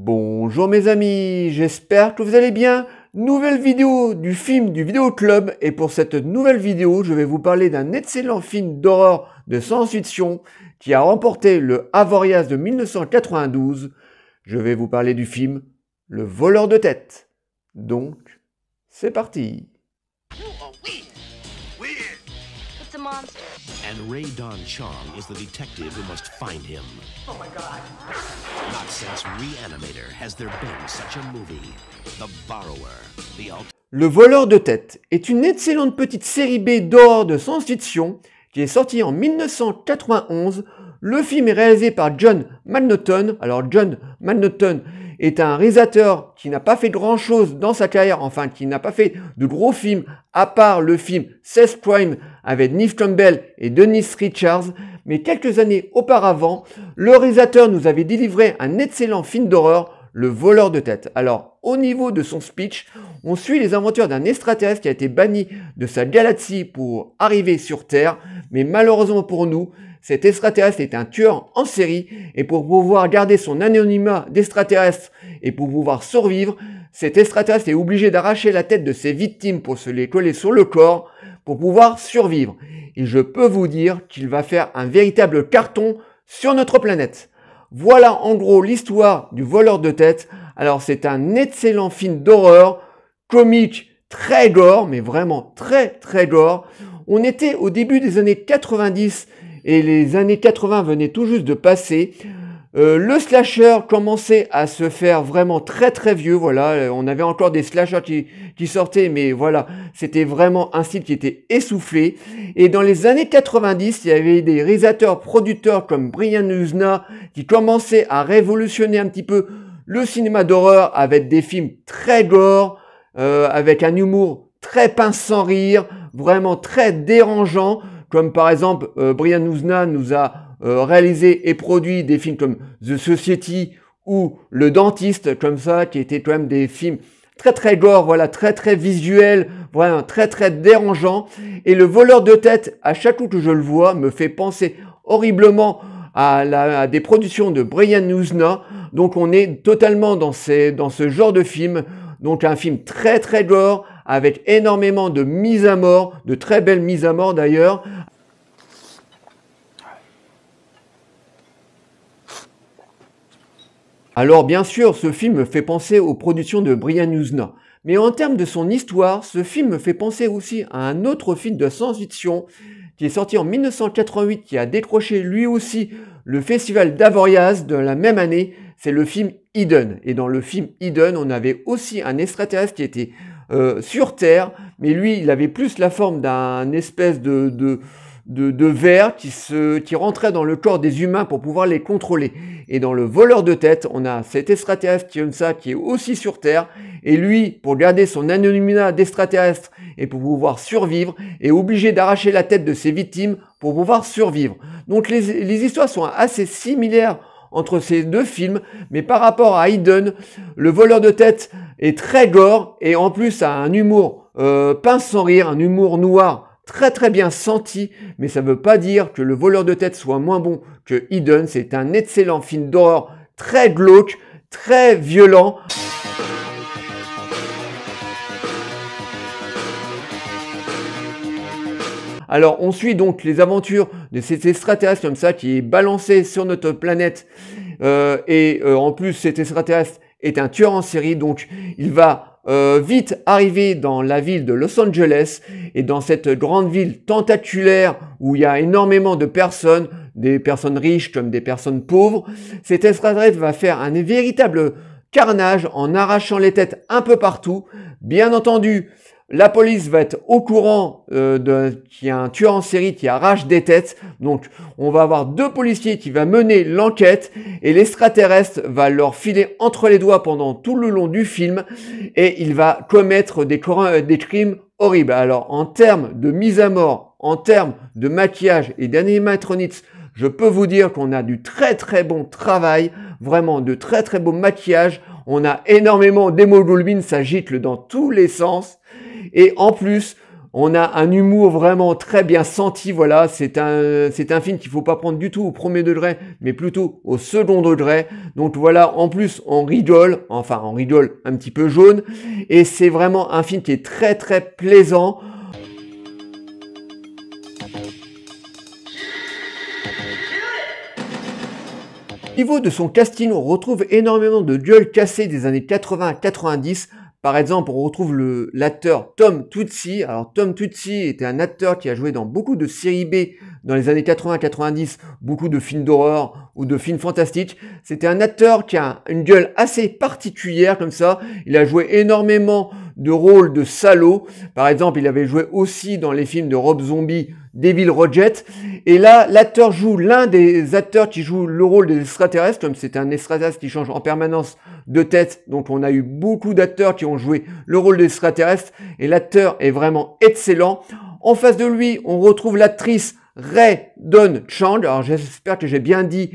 Bonjour mes amis, j'espère que vous allez bien. Nouvelle vidéo du film du Vidéo Club et pour cette nouvelle vidéo, je vais vous parler d'un excellent film d'horreur de science-fiction qui a remporté le Avoriaz de 1992. Je vais vous parler du film Le voleur de tête. Donc, c'est parti. It's a monster. And Ray Don Chong is the detective who must find him. Oh my god. Not since Reanimator has there been such a movie. The Borrower, the Le voleur de tête est une excellente petite série B d'horreur de science-fiction qui est sortie en 1991. Le film est réalisé par John McNaughton. Alors John McNaughton est un réalisateur qui n'a pas fait grand chose dans sa carrière, enfin qui n'a pas fait de gros films à part le film Sex Crime avec Neve Campbell et Denise Richards. Mais quelques années auparavant, le réalisateur nous avait délivré un excellent film d'horreur, Le voleur de tête. Alors, au niveau de son speech, on suit les aventures d'un extraterrestre qui a été banni de sa galaxie pour arriver sur Terre. Mais malheureusement pour nous, cet extraterrestre est un tueur en série et pour pouvoir garder son anonymat d'extraterrestre et pour pouvoir survivre, cet extraterrestre est obligé d'arracher la tête de ses victimes pour se les coller sur le corps pour pouvoir survivre. Et je peux vous dire qu'il va faire un véritable carton sur notre planète. Voilà en gros l'histoire du voleur de tête. Alors c'est un excellent film d'horreur, comique, très gore, mais vraiment très gore. On était au début des années 90 et les années 80 venaient tout juste de passer. Le slasher commençait à se faire vraiment très vieux, voilà, on avait encore des slashers qui sortaient, mais voilà, c'était vraiment un style qui était essoufflé. Et dans les années 90, il y avait des réalisateurs, producteurs comme Brian Yuzna qui commençaient à révolutionner un petit peu le cinéma d'horreur avec des films très gore, avec un humour très pince sans rire, vraiment très dérangeant, comme par exemple Brian Yuzna nous a réalisé et produit des films comme The Society ou Le Dentiste, comme ça, qui étaient quand même des films très gore, voilà, très visuels, voilà, très dérangeants. Et Le voleur de tête, à chaque coup que je le vois, me fait penser horriblement à des productions de Brian Yuzna. Donc on est totalement dans ce genre de film. Donc un film très gore, avec énormément de mises à mort, de très belles mises à mort d'ailleurs. Alors bien sûr, ce film me fait penser aux productions de Brian Yuzna. Mais en termes de son histoire, ce film me fait penser aussi à un autre film de science-fiction qui est sorti en 1988, qui a décroché lui aussi le festival d'Avoriaz de la même année. C'est le film Eden. Et dans le film Eden, on avait aussi un extraterrestre qui était sur Terre, mais lui, il avait plus la forme d'un espèce de verre qui rentrait dans le corps des humains pour pouvoir les contrôler. Et dans Le voleur de tête, on a cet extraterrestre qui est aussi sur Terre. Et lui, pour garder son anonymat d'extraterrestre et pour pouvoir survivre, est obligé d'arracher la tête de ses victimes pour pouvoir survivre. Donc les histoires sont assez similaires entre ces deux films, mais par rapport à Eden, Le voleur de tête est très gore et en plus a un humour pince sans rire, un humour noir très bien senti, mais ça ne veut pas dire que Le voleur de tête soit moins bon que Eden. C'est un excellent film d'horreur très glauque, très violent. Alors on suit donc les aventures de cet extraterrestre comme ça qui est balancé sur notre planète en plus cet extraterrestre est un tueur en série, donc il va vite arriver dans la ville de Los Angeles et dans cette grande ville tentaculaire où il y a énormément de personnes, des personnes riches comme des personnes pauvres. Cet extraterrestre va faire un véritable carnage en arrachant les têtes un peu partout. Bien entendu, la police va être au courant qu'il y a un tueur en série qui arrache des têtes. Donc, on va avoir deux policiers qui vont mener l'enquête et l'extraterrestre va leur filer entre les doigts pendant tout le long du film et il va commettre des crimes horribles. Alors, en termes de mise à mort, en termes de maquillage et d'animatronics, je peux vous dire qu'on a du très bon travail, vraiment de très beau maquillage. On a énormément d'hémoglobine, ça gicle dans tous les sens. Et en plus, On a un humour vraiment très bien senti, voilà, c'est un film qu'il faut pas prendre du tout au premier degré, mais plutôt au second degré. Donc voilà, en plus on rigole un petit peu jaune, et c'est vraiment un film qui est très très plaisant. Au niveau de son casting, on retrouve énormément de gueules cassées des années 80 à 90. Par exemple, on retrouve l'acteur Tom Tutsi. Alors Tom Tutsi était un acteur qui a joué dans beaucoup de séries B dans les années 80-90, beaucoup de films d'horreur ou de films fantastiques. C'était un acteur qui a une gueule assez particulière comme ça. Il a joué énormément de rôles de salauds. Par exemple, il avait joué aussi dans les films de Rob Zombie, Devil Reject. Et là, l'acteur joue l'un des acteurs qui joue le rôle des extraterrestres, comme c'est un extraterrestre qui change en permanence de tête. Donc on a eu beaucoup d'acteurs qui ont joué le rôle des extraterrestres, et l'acteur est vraiment excellent. En face de lui, on retrouve l'actrice Rae Dawn Chang. Alors j'espère que j'ai bien dit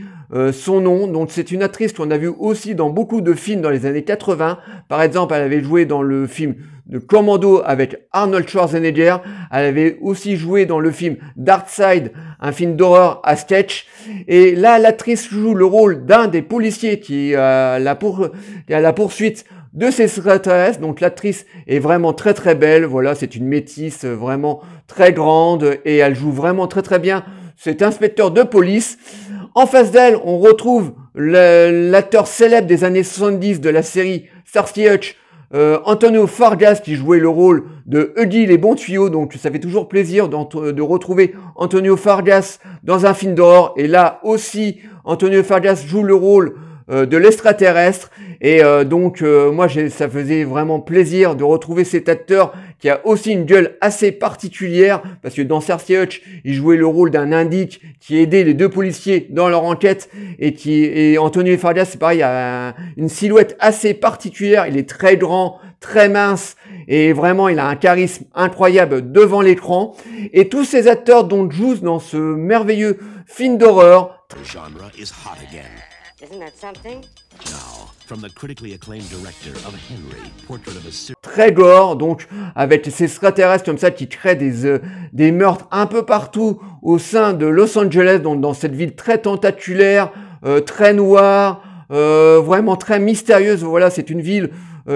son nom. Donc c'est une actrice qu'on a vue aussi dans beaucoup de films dans les années 80. Par exemple, elle avait joué dans le film de Commando avec Arnold Schwarzenegger. Elle avait aussi joué dans le film Dark Side, un film d'horreur à sketch. Et là, l'actrice joue le rôle d'un des policiers qui est à la poursuite de ces extraterrestres. Donc l'actrice est vraiment très très belle. Voilà, c'est une métisse vraiment très grande, et elle joue vraiment très très bien cet inspecteur de police. En face d'elle, on retrouve l'acteur célèbre des années 70 de la série Starsky Hutch, Antonio Fargas, qui jouait le rôle de Huggy les bons tuyaux. Donc ça fait toujours plaisir de retrouver Antonio Fargas dans un film d'horreur. Et là aussi, Antonio Fargas joue le rôle de l'extraterrestre. Et moi, ça faisait vraiment plaisir de retrouver cet acteur qui a aussi une gueule assez particulière, parce que dans Starsky Hutch, il jouait le rôle d'un indique qui aidait les deux policiers dans leur enquête, et Antonio Fargas, c'est pareil, il a une silhouette assez particulière. Il est très grand, très mince, et vraiment il a un charisme incroyable devant l'écran. Et tous ces acteurs dont jouent dans ce merveilleux film d'horreur. The genre is hot again. Isn't that something? Now, from the critically acclaimed director of Henry, Portrait of a Serial Très gore, donc avec ces extraterrestres comme ça qui créent des meurtres un peu partout au sein de Los Angeles, donc dans cette ville très tentaculaire, très noire, vraiment très mystérieuse. Voilà, c'est une ville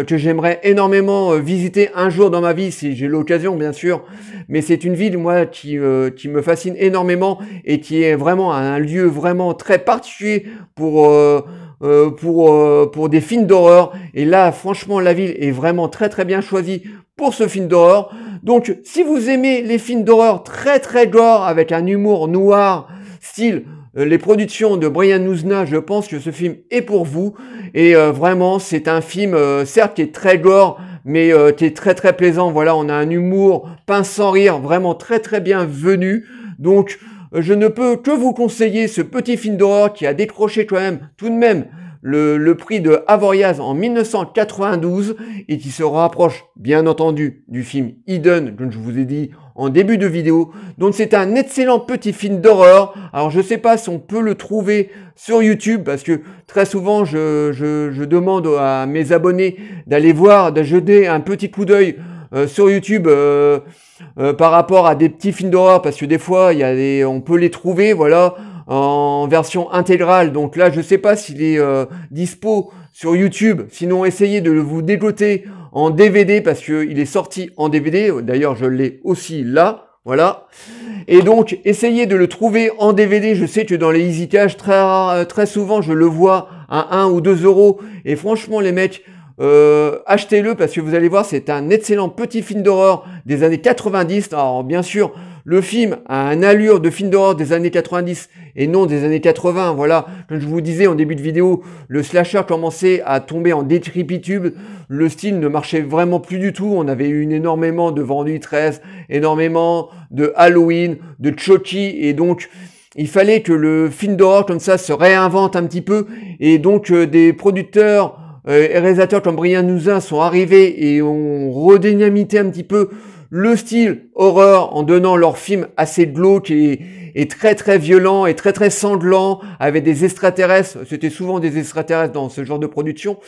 que j'aimerais énormément visiter un jour dans ma vie, si j'ai l'occasion bien sûr. Mais c'est une ville, moi, qui me fascine énormément, et qui est vraiment un lieu vraiment très particulier pour des films d'horreur. Et là, franchement, la ville est vraiment très très bien choisie pour ce film d'horreur. Donc, si vous aimez les films d'horreur très très gore, avec un humour noir, style les productions de Brian Yuzna, je pense que ce film est pour vous. Et vraiment, c'est un film, certes, qui est très gore, mais qui est très très plaisant. Voilà, on a un humour pince sans rire, vraiment très très bien venu. Donc, je ne peux que vous conseiller ce petit film d'horreur qui a décroché quand même tout de même le prix de Avoriaz en 1992, et qui se rapproche bien entendu du film Hidden, comme je vous ai dit en début de vidéo. Donc c'est un excellent petit film d'horreur. Alors je sais pas si on peut le trouver sur YouTube, parce que très souvent je demande à mes abonnés d'aller voir, de jeter un petit coup d'œil sur YouTube par rapport à des petits films d'horreur, parce que des fois on peut les trouver, voilà, en version intégrale. Donc là, je sais pas s'il est dispo sur YouTube. Sinon, essayez de vous dégoter en DVD, parce que il est sorti en DVD. D'ailleurs, je l'ai aussi là. Voilà. Et donc, essayez de le trouver en DVD. Je sais que dans les Easy Cash, très souvent, je le vois à 1 ou 2 euros. Et franchement, les mecs, achetez-le, parce que vous allez voir, c'est un excellent petit film d'horreur des années 90. Alors, bien sûr, le film a un allure de film d'horreur des années 90 et non des années 80. Voilà, comme je vous disais en début de vidéo, le slasher commençait à tomber en décrépitude. Le style ne marchait vraiment plus du tout. On avait eu énormément de Vendredi 13, énormément de Halloween, de Chucky, et donc il fallait que le film d'horreur comme ça se réinvente un petit peu. Et donc des producteurs et réalisateurs comme Brian Yuzna sont arrivés et ont redynamité un petit peu le style horreur en donnant leur film assez glauque et très très violent et très très sanglant avec des extraterrestres. C'était souvent des extraterrestres dans ce genre de production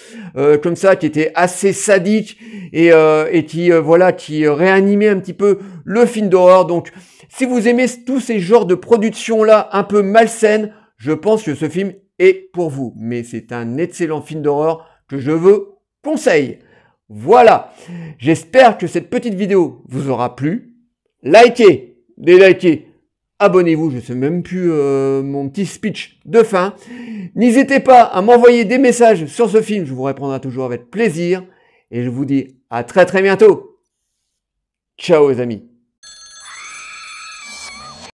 comme ça, qui étaient assez sadiques et qui réanimaient un petit peu le film d'horreur. Donc si vous aimez tous ces genres de productions là un peu malsaines, je pense que ce film est pour vous. Mais c'est un excellent film d'horreur que je vous conseille. Voilà, j'espère que cette petite vidéo vous aura plu. Likez, délikez, abonnez-vous, je sais même plus mon petit speech de fin. N'hésitez pas à m'envoyer des messages sur ce film, je vous répondrai toujours avec plaisir. Et je vous dis à très très bientôt. Ciao les amis.